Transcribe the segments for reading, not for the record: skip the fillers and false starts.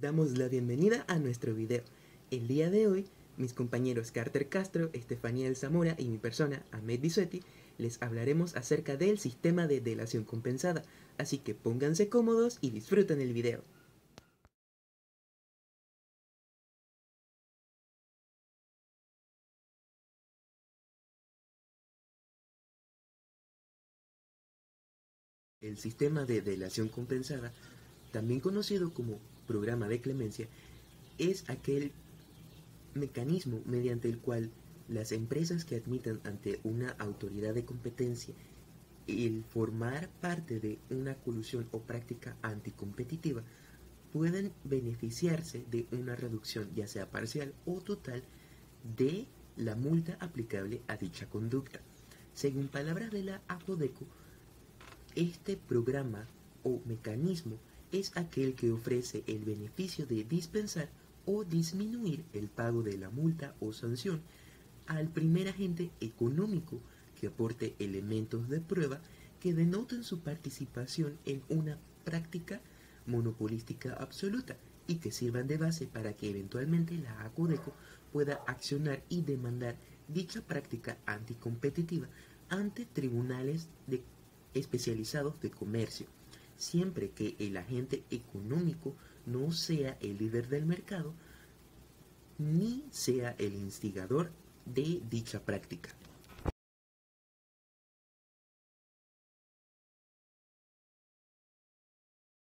Damos la bienvenida a nuestro video. El día de hoy, mis compañeros Carter Castro, Estefanía del Zamora y mi persona, Ahmed Bisueti, les hablaremos acerca del sistema de delación compensada, así que pónganse cómodos y disfruten el video. El sistema de delación compensada, también conocido como programa de clemencia, es aquel mecanismo mediante el cual las empresas que admitan ante una autoridad de competencia el formar parte de una colusión o práctica anticompetitiva pueden beneficiarse de una reducción ya sea parcial o total de la multa aplicable a dicha conducta. Según palabras de la APODECO, este programa o mecanismo es aquel que ofrece el beneficio de dispensar o disminuir el pago de la multa o sanción al primer agente económico que aporte elementos de prueba que denoten su participación en una práctica monopolística absoluta y que sirvan de base para que eventualmente la ACODECO pueda accionar y demandar dicha práctica anticompetitiva ante tribunales especializados de comercio, siempre que el agente económico no sea el líder del mercado ni sea el instigador de dicha práctica.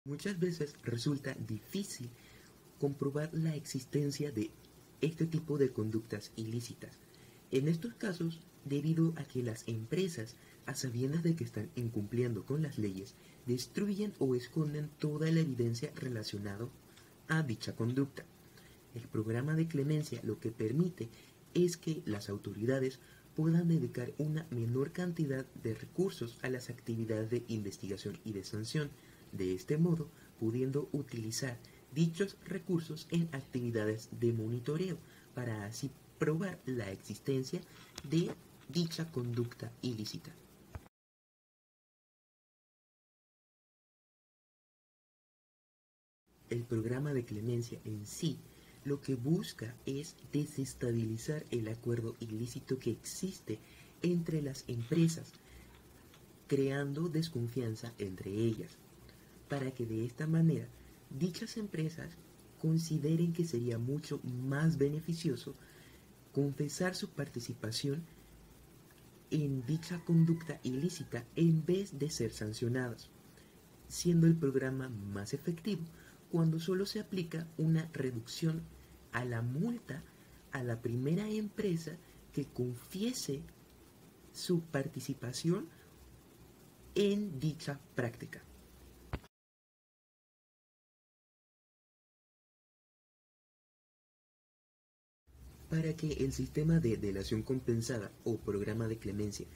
Muchas veces resulta difícil comprobar la existencia de este tipo de conductas ilícitas. En estos casos, debido a que las empresas, a sabiendas de que están incumpliendo con las leyes, destruyen o esconden toda la evidencia relacionada a dicha conducta. El programa de clemencia lo que permite es que las autoridades puedan dedicar una menor cantidad de recursos a las actividades de investigación y de sanción, de este modo pudiendo utilizar dichos recursos en actividades de monitoreo para así probar la existencia de dicha conducta ilícita. El programa de clemencia en sí lo que busca es desestabilizar el acuerdo ilícito que existe entre las empresas, creando desconfianza entre ellas, para que de esta manera dichas empresas consideren que sería mucho más beneficioso confesar su participación en dicha conducta ilícita en vez de ser sancionadas, siendo el programa más efectivo cuando solo se aplica una reducción a la multa a la primera empresa que confiese su participación en dicha práctica. Para que el sistema de delación compensada o programa de clemencia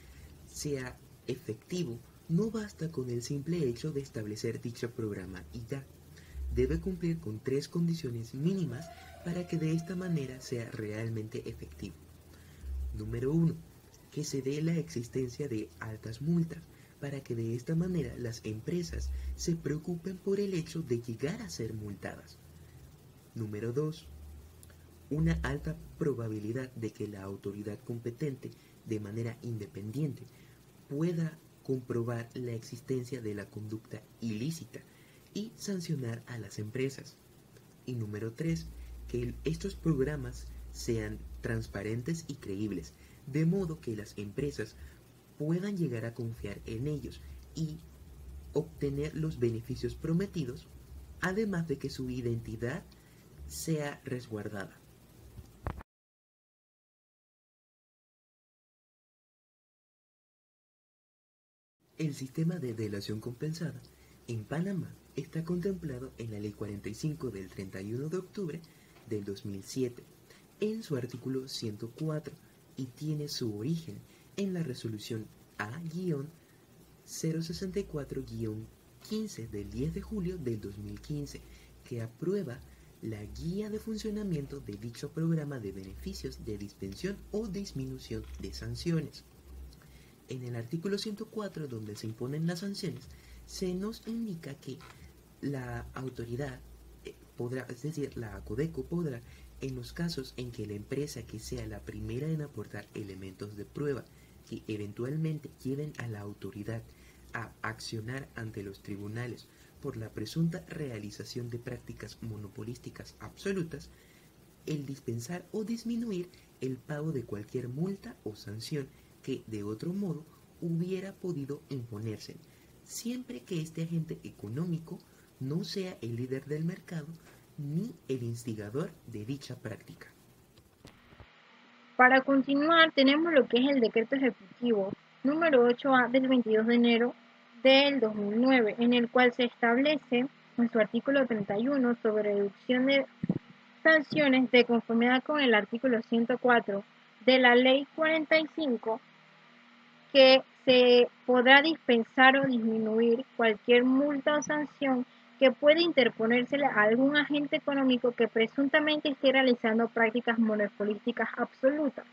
sea efectivo, no basta con el simple hecho de establecer dicho programa y ya. Debe cumplir con 3 condiciones mínimas para que de esta manera sea realmente efectivo. Número 1. Que se dé la existencia de altas multas, para que de esta manera las empresas se preocupen por el hecho de llegar a ser multadas. Número 2. Una alta probabilidad de que la autoridad competente, de manera independiente, pueda comprobar la existencia de la conducta ilícita y sancionar a las empresas. Y número 3, que estos programas sean transparentes y creíbles, de modo que las empresas puedan llegar a confiar en ellos y obtener los beneficios prometidos, además de que su identidad sea resguardada. El sistema de delación compensada en Panamá está contemplado en la Ley 45 del 31 de octubre del 2007, en su artículo 104, y tiene su origen en la resolución A-064-15 del 10 de julio del 2015, que aprueba la guía de funcionamiento de dicho programa de beneficios de dispensación o disminución de sanciones. En el artículo 104, donde se imponen las sanciones, se nos indica que la autoridad podrá, es decir, la Acodeco podrá, en los casos en que la empresa que sea la primera en aportar elementos de prueba que eventualmente lleven a la autoridad a accionar ante los tribunales por la presunta realización de prácticas monopolísticas absolutas, el dispensar o disminuir el pago de cualquier multa o sanción que de otro modo hubiera podido imponerse, siempre que este agente económico no sea el líder del mercado ni el instigador de dicha práctica. Para continuar, tenemos lo que es el decreto ejecutivo número 8A del 22 de enero del 2009, en el cual se establece en su artículo 31 sobre reducción de sanciones de conformidad con el artículo 104 de la Ley 45, que se podrá dispensar o disminuir cualquier multa o sanción que pueda interponérsele a algún agente económico que presuntamente esté realizando prácticas monopolísticas absolutas.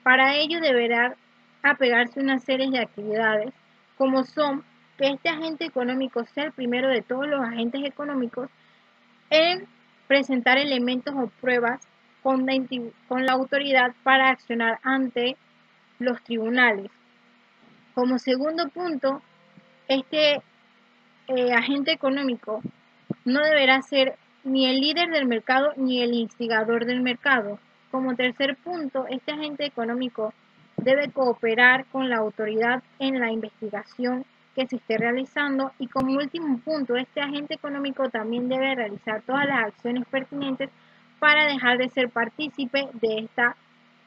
Para ello deberá apegarse una serie de actividades, como son que este agente económico sea el primero de todos los agentes económicos en presentar elementos o pruebas con la autoridad para accionar ante los tribunales. Como segundo punto, este agente económico no deberá ser ni el líder del mercado ni el instigador del mercado. Como tercer punto, este agente económico debe cooperar con la autoridad en la investigación que se esté realizando, y como último punto, este agente económico también debe realizar todas las acciones pertinentes para dejar de ser partícipe de esta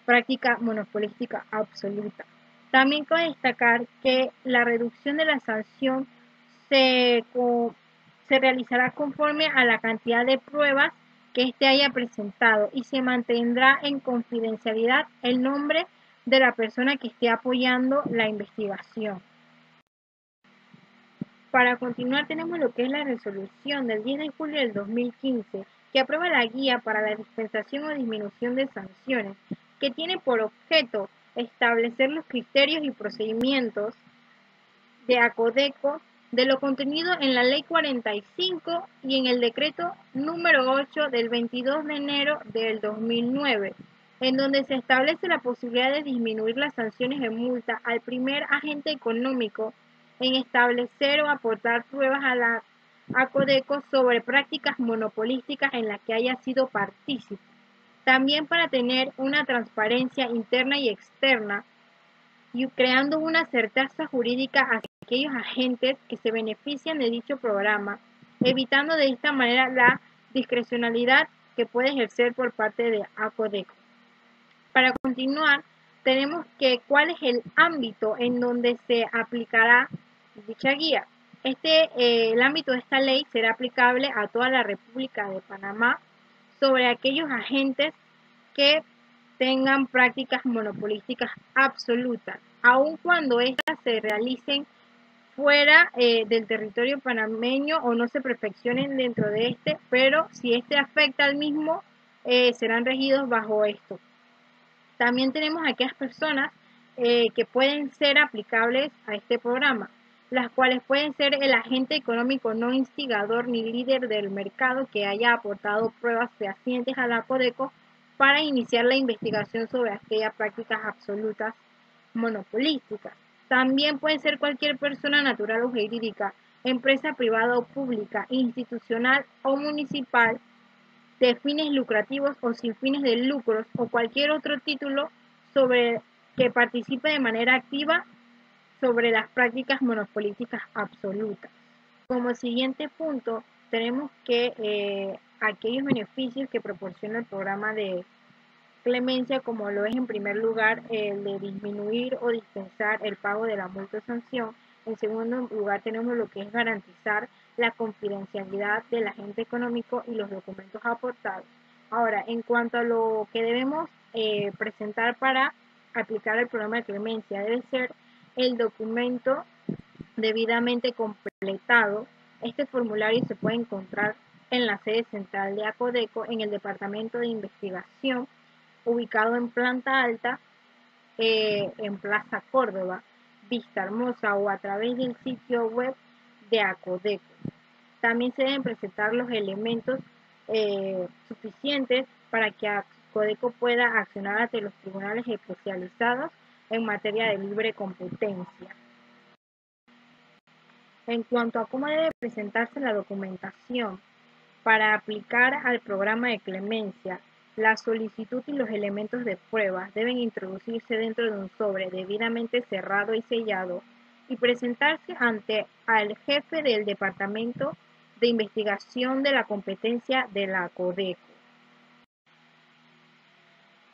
práctica monopolística absoluta. También cabe destacar que la reducción de la sanción se, se realizará conforme a la cantidad de pruebas que éste haya presentado, y se mantendrá en confidencialidad el nombre de la persona que esté apoyando la investigación. Para continuar, tenemos lo que es la resolución del 10 de julio del 2015, que aprueba la guía para la dispensación o disminución de sanciones, que tiene por objeto establecer los criterios y procedimientos de Acodeco de lo contenido en la Ley 45 y en el decreto número 8 del 22 de enero del 2009, en donde se establece la posibilidad de disminuir las sanciones de multa al primer agente económico en establecer o aportar pruebas a la Acodeco sobre prácticas monopolísticas en las que haya sido partícipe. También para tener una transparencia interna y externa, y creando una certeza jurídica hacia aquellos agentes que se benefician de dicho programa, evitando de esta manera la discrecionalidad que puede ejercer por parte de Acodeco. Para continuar, tenemos que cuál es el ámbito en donde se aplicará dicha guía. El ámbito de esta ley será aplicable a toda la República de Panamá sobre aquellos agentes que tengan prácticas monopolísticas absolutas, aun cuando éstas se realicen fuera del territorio panameño o no se perfeccionen dentro de este, pero si este afecta al mismo, serán regidos bajo esto. También tenemos aquellas personas que pueden ser aplicables a este programa, las cuales pueden ser el agente económico no instigador ni líder del mercado que haya aportado pruebas fehacientes a la Acodeco para iniciar la investigación sobre aquellas prácticas absolutas monopolísticas. También puede ser cualquier persona natural o jurídica, empresa privada o pública, institucional o municipal, de fines lucrativos o sin fines de lucros, o cualquier otro título sobre que participe de manera activa sobre las prácticas monopolísticas absolutas. Como siguiente punto, tenemos que aquellos beneficios que proporciona el programa de clemencia, como lo es en primer lugar el de disminuir o dispensar el pago de la multa o sanción. En segundo lugar, tenemos lo que es garantizar la confidencialidad del agente económico y los documentos aportados. Ahora, en cuanto a lo que debemos presentar para aplicar el programa de clemencia, debe ser el documento debidamente completado. Este formulario se puede encontrar en la sede central de Acodeco, en el Departamento de Investigación, ubicado en planta alta, en Plaza Córdoba, Vista Hermosa, o a través del sitio web de Acodeco. También se deben presentar los elementos suficientes para que Codeco pueda accionar ante los tribunales especializados en materia de libre competencia. En cuanto a cómo debe presentarse la documentación para aplicar al programa de clemencia, la solicitud y los elementos de prueba deben introducirse dentro de un sobre debidamente cerrado y sellado y presentarse ante al jefe del Departamento de Investigación de la Competencia de la Codeco.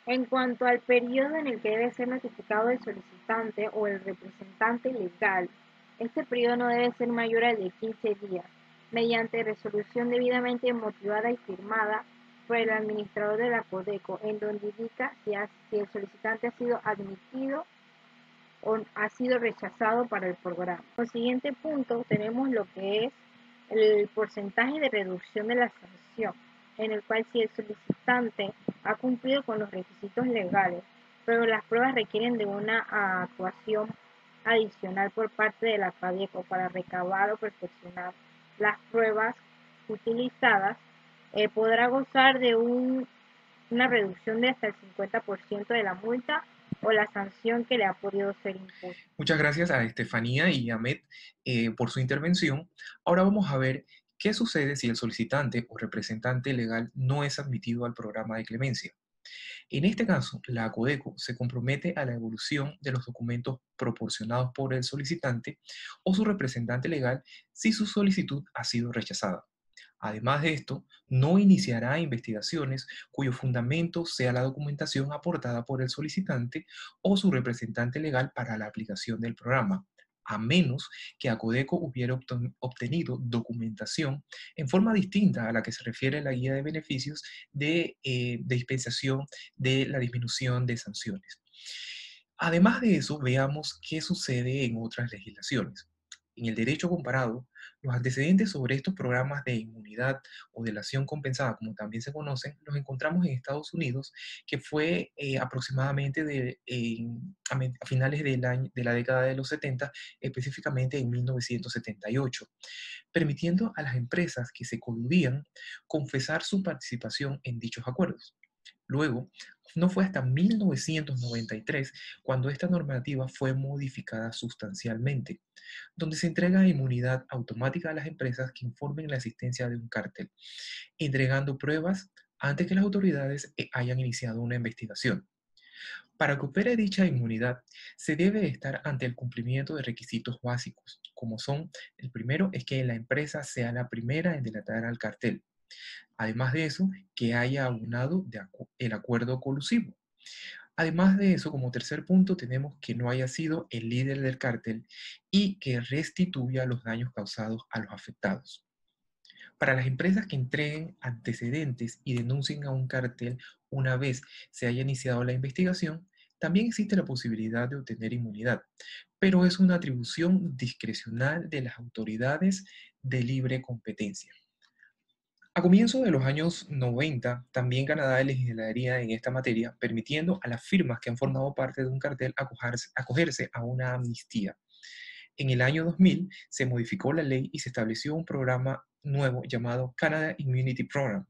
En cuanto al periodo en el que debe ser notificado el solicitante o el representante legal, este periodo no debe ser mayor al de 15 días, mediante resolución debidamente motivada y firmada por el administrador de la Codeco, en donde indica si el solicitante ha sido admitido o ha sido rechazado para el programa. Como siguiente punto tenemos lo que es el porcentaje de reducción de la sanción, en el cual si el solicitante ha cumplido con los requisitos legales, pero las pruebas requieren de una actuación adicional por parte de la Codeco para recabar o perfeccionar las pruebas utilizadas, podrá gozar de una reducción de hasta el 50% de la multa o la sanción que le ha podido ser impuesta. Muchas gracias a Estefanía y a Ahmed por su intervención. Ahora vamos a ver qué sucede si el solicitante o representante legal no es admitido al programa de clemencia. En este caso, la Codeco se compromete a la evolución de los documentos proporcionados por el solicitante o su representante legal si su solicitud ha sido rechazada. Además de esto, no iniciará investigaciones cuyo fundamento sea la documentación aportada por el solicitante o su representante legal para la aplicación del programa, a menos que Acodeco hubiera obtenido documentación en forma distinta a la que se refiere la guía de beneficios de dispensación de la disminución de sanciones. Además de eso, veamos qué sucede en otras legislaciones. En el derecho comparado, los antecedentes sobre estos programas de inmunidad o delación compensada, como también se conocen, los encontramos en Estados Unidos, que fue aproximadamente a finales de la década de los 70, específicamente en 1978, permitiendo a las empresas que se coludían confesar su participación en dichos acuerdos. Luego, no fue hasta 1993 cuando esta normativa fue modificada sustancialmente, donde se entrega inmunidad automática a las empresas que informen la existencia de un cártel, entregando pruebas antes que las autoridades hayan iniciado una investigación. Para que opere dicha inmunidad, se debe estar ante el cumplimiento de requisitos básicos, como son, el primero es que la empresa sea la primera en delatar al cartel. Además de eso, que haya abonado el acuerdo colusivo. Además de eso, como tercer punto, tenemos que no haya sido el líder del cártel y que restituya los daños causados a los afectados. Para las empresas que entreguen antecedentes y denuncien a un cártel una vez se haya iniciado la investigación, también existe la posibilidad de obtener inmunidad, pero es una atribución discrecional de las autoridades de libre competencia. A comienzos de los años 90, también Canadá legislaría en esta materia, permitiendo a las firmas que han formado parte de un cartel acogerse a una amnistía. En el año 2000 se modificó la ley y se estableció un programa nuevo llamado Canada Immunity Program.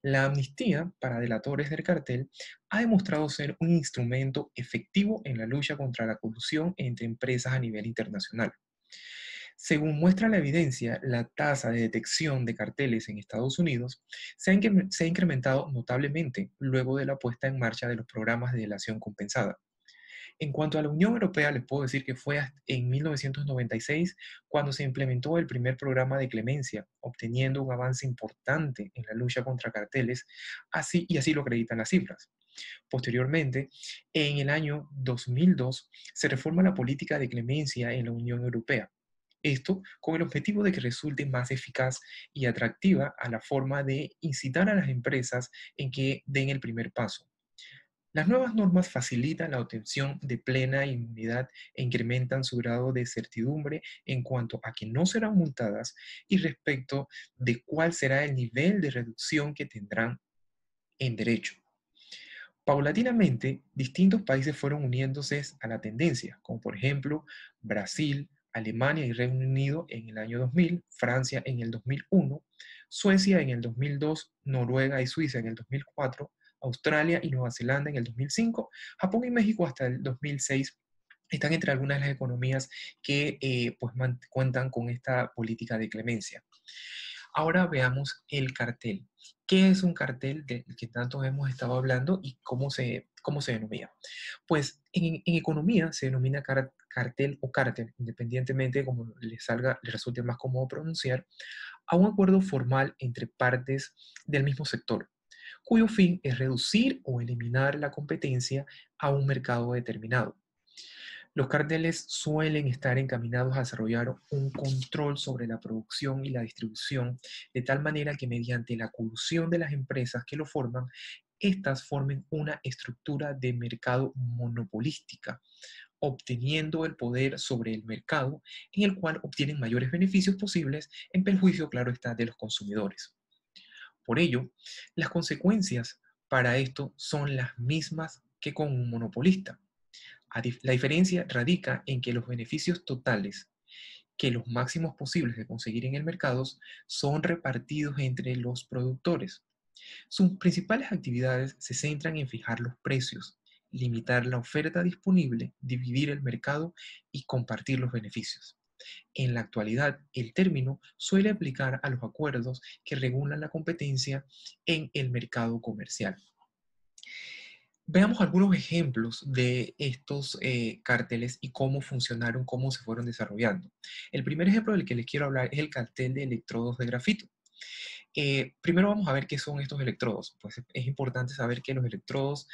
La amnistía para delatores del cartel ha demostrado ser un instrumento efectivo en la lucha contra la corrupción entre empresas a nivel internacional. Según muestra la evidencia, la tasa de detección de carteles en Estados Unidos se ha incrementado notablemente luego de la puesta en marcha de los programas de delación compensada. En cuanto a la Unión Europea, les puedo decir que fue en 1996 cuando se implementó el primer programa de clemencia, obteniendo un avance importante en la lucha contra carteles, y así lo acreditan las cifras. Posteriormente, en el año 2002, se reforma la política de clemencia en la Unión Europea. Esto con el objetivo de que resulte más eficaz y atractiva a la forma de incitar a las empresas en que den el primer paso. Las nuevas normas facilitan la obtención de plena inmunidad e incrementan su grado de certidumbre en cuanto a que no serán multadas y respecto de cuál será el nivel de reducción que tendrán en derecho. Paulatinamente, distintos países fueron uniéndose a la tendencia, como por ejemplo Brasil, Alemania y Reino Unido en el año 2000, Francia en el 2001, Suecia en el 2002, Noruega y Suiza en el 2004, Australia y Nueva Zelanda en el 2005, Japón y México hasta el 2006 están entre algunas de las economías que pues cuentan con esta política de clemencia. Ahora veamos el cartel. ¿Qué es un cartel del que tanto hemos estado hablando y cómo se denomina? Pues en economía se denomina cartel o cártel, independientemente de cómo le resulte más cómodo pronunciar, a un acuerdo formal entre partes del mismo sector, cuyo fin es reducir o eliminar la competencia a un mercado determinado. Los carteles suelen estar encaminados a desarrollar un control sobre la producción y la distribución, de tal manera que mediante la colusión de las empresas que lo forman, éstas formen una estructura de mercado monopolística, obteniendo el poder sobre el mercado, en el cual obtienen mayores beneficios posibles en perjuicio, claro está, de los consumidores. Por ello, las consecuencias para esto son las mismas que con un monopolista. La diferencia radica en que los beneficios totales, que los máximos posibles de conseguir en el mercado, son repartidos entre los productores. Sus principales actividades se centran en fijar los precios, limitar la oferta disponible, dividir el mercado y compartir los beneficios. En la actualidad, el término suele aplicar a los acuerdos que regulan la competencia en el mercado comercial. Veamos algunos ejemplos de estos carteles y cómo funcionaron, cómo se fueron desarrollando. El primer ejemplo del que les quiero hablar es el cartel de electrodos de grafito. Primero vamos a ver qué son estos electrodos. Pues es importante saber que los electrodos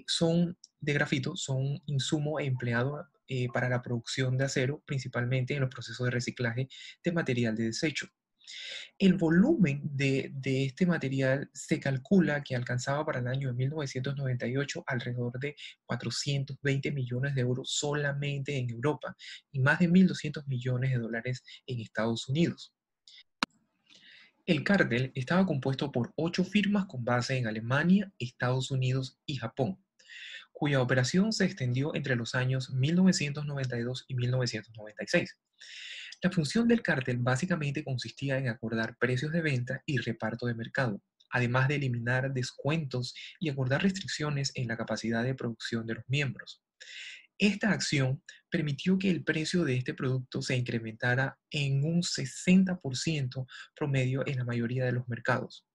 son de grafito, son un insumo empleado para la producción de acero, principalmente en los procesos de reciclaje de material de desecho. El volumen de este material se calcula que alcanzaba para el año de 1998 alrededor de 420 millones de euros solamente en Europa y más de 1.200 millones de dólares en Estados Unidos. El cártel estaba compuesto por 8 firmas con base en Alemania, Estados Unidos y Japón, cuya operación se extendió entre los años 1992 y 1996. La función del cártel básicamente consistía en acordar precios de venta y reparto de mercado, además de eliminar descuentos y acordar restricciones en la capacidad de producción de los miembros. Esta acción permitió que el precio de este producto se incrementara en un 60% promedio en la mayoría de los mercados.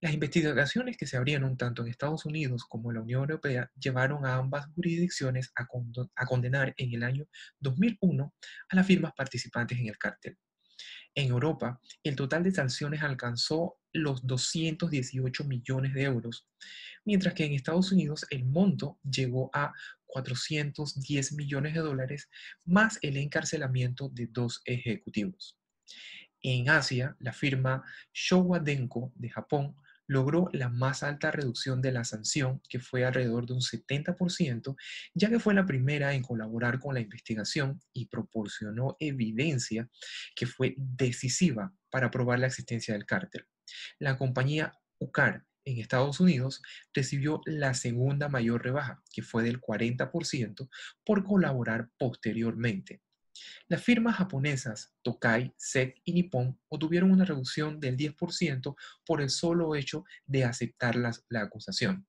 Las investigaciones que se abrieron tanto en Estados Unidos como en la Unión Europea llevaron a ambas jurisdicciones a condenar en el año 2001 a las firmas participantes en el cártel. En Europa, el total de sanciones alcanzó los 218 millones de euros, mientras que en Estados Unidos el monto llegó a 410 millones de dólares, más el encarcelamiento de 2 ejecutivos. En Asia, la firma Showa Denko de Japón logró la más alta reducción de la sanción, que fue alrededor de un 70%, ya que fue la primera en colaborar con la investigación y proporcionó evidencia que fue decisiva para probar la existencia del cártel. La compañía UCAR en Estados Unidos recibió la segunda mayor rebaja, que fue del 40%, por colaborar posteriormente. Las firmas japonesas Tokai, SET y Nippon obtuvieron una reducción del 10% por el solo hecho de aceptar la acusación.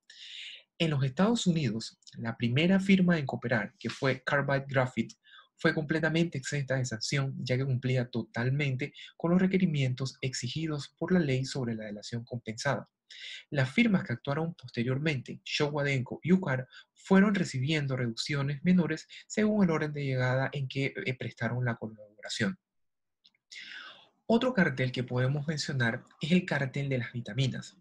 En los Estados Unidos, la primera firma en cooperar, que fue Carbide Graphite, fue completamente exenta de sanción, ya que cumplía totalmente con los requerimientos exigidos por la ley sobre la delación compensada. Las firmas que actuaron posteriormente, Showa Denko y UCAR, fueron recibiendo reducciones menores según el orden de llegada en que prestaron la colaboración. Otro cartel que podemos mencionar es el cartel de las vitaminas.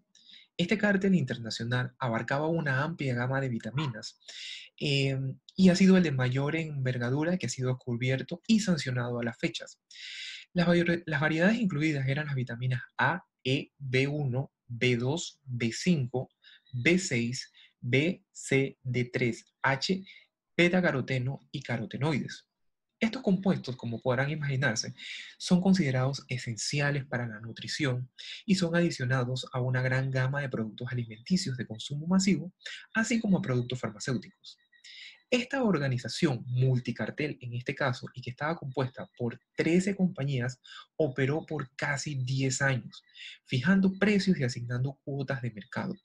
Este cártel internacional abarcaba una amplia gama de vitaminas y ha sido el de mayor envergadura que ha sido descubierto y sancionado a las fechas. Las variedades incluidas eran las vitaminas A, E, B1, B2, B5, B6, B, C, D3, H, beta-caroteno y carotenoides. Estos compuestos, como podrán imaginarse, son considerados esenciales para la nutrición y son adicionados a una gran gama de productos alimenticios de consumo masivo, así como a productos farmacéuticos. Esta organización multicartel, en este caso, y que estaba compuesta por 13 compañías, operó por casi 10 años, fijando precios y asignando cuotas de mercado.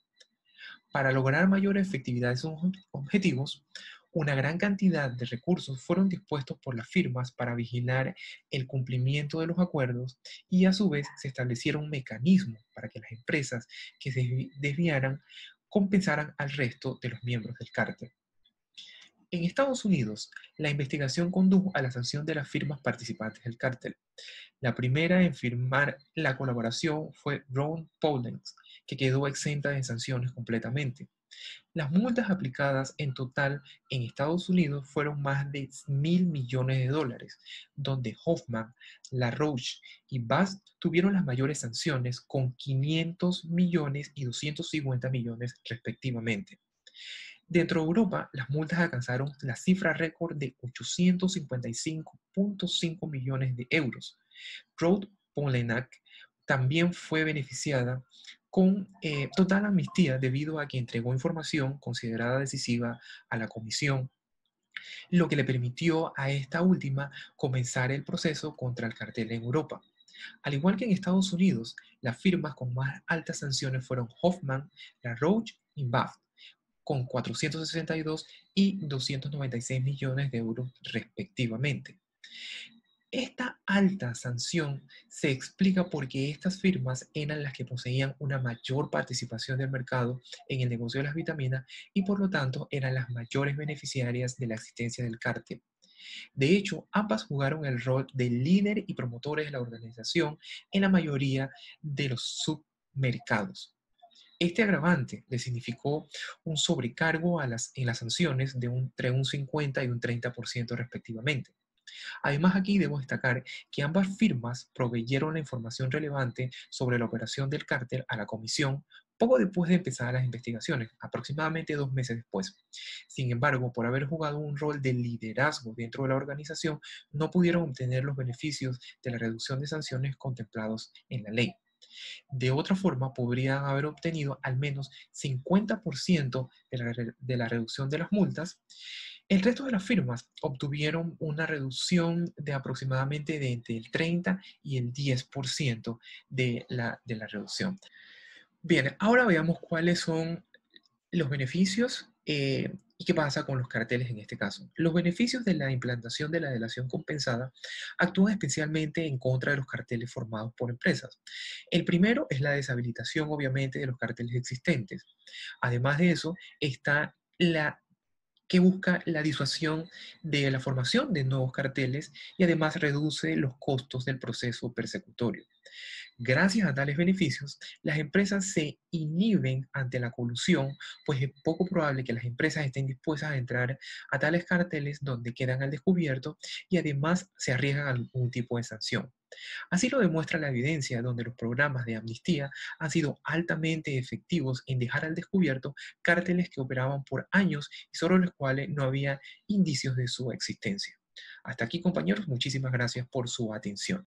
Para lograr mayor efectividad de sus objetivos, una gran cantidad de recursos fueron dispuestos por las firmas para vigilar el cumplimiento de los acuerdos y a su vez se establecieron mecanismos para que las empresas que se desviaran compensaran al resto de los miembros del cártel. En Estados Unidos, la investigación condujo a la sanción de las firmas participantes del cártel. La primera en firmar la colaboración fue Ron Pollens, que quedó exenta de sanciones completamente. Las multas aplicadas en total en Estados Unidos fueron más de $1.000 millones, donde Hoffman, LaRouche y Bass tuvieron las mayores sanciones con 500 millones y 250 millones respectivamente. Dentro de Europa, las multas alcanzaron la cifra récord de 855.5 millones de euros. Ruud Polenak también fue beneficiada con total amnistía debido a que entregó información considerada decisiva a la comisión, lo que le permitió a esta última comenzar el proceso contra el cartel en Europa. Al igual que en Estados Unidos, las firmas con más altas sanciones fueron Hoffman, LaRouche y BAF, con 462 y 296 millones de euros respectivamente. Esta alta sanción se explica porque estas firmas eran las que poseían una mayor participación del mercado en el negocio de las vitaminas y por lo tanto eran las mayores beneficiarias de la existencia del cártel. De hecho, ambas jugaron el rol de líder y promotores de la organización en la mayoría de los submercados. Este agravante le significó un sobrecargo en las sanciones de entre un 50 y un 30% respectivamente. Además, aquí debo destacar que ambas firmas proveyeron la información relevante sobre la operación del cártel a la comisión poco después de empezar las investigaciones, aproximadamente 2 meses después. Sin embargo, por haber jugado un rol de liderazgo dentro de la organización, no pudieron obtener los beneficios de la reducción de sanciones contemplados en la ley. De otra forma, podrían haber obtenido al menos 50% de la reducción de las multas. El resto de las firmas obtuvieron una reducción de aproximadamente de entre el 30 y el 10% de la reducción. Bien, ahora veamos cuáles son los beneficios y qué pasa con los carteles en este caso. Los beneficios de la implantación de la delación compensada actúan especialmente en contra de los carteles formados por empresas. El primero es la deshabilitación, obviamente, de los carteles existentes. Además de eso, está la que busca la disuasión de la formación de nuevos carteles y además reduce los costos del proceso persecutorio. Gracias a tales beneficios, las empresas se inhiben ante la colusión, pues es poco probable que las empresas estén dispuestas a entrar a tales carteles donde quedan al descubierto y además se arriesgan a algún tipo de sanción. Así lo demuestra la evidencia donde los programas de amnistía han sido altamente efectivos en dejar al descubierto cárteles que operaban por años y sobre los cuales no había indicios de su existencia. Hasta aquí, compañeros, muchísimas gracias por su atención.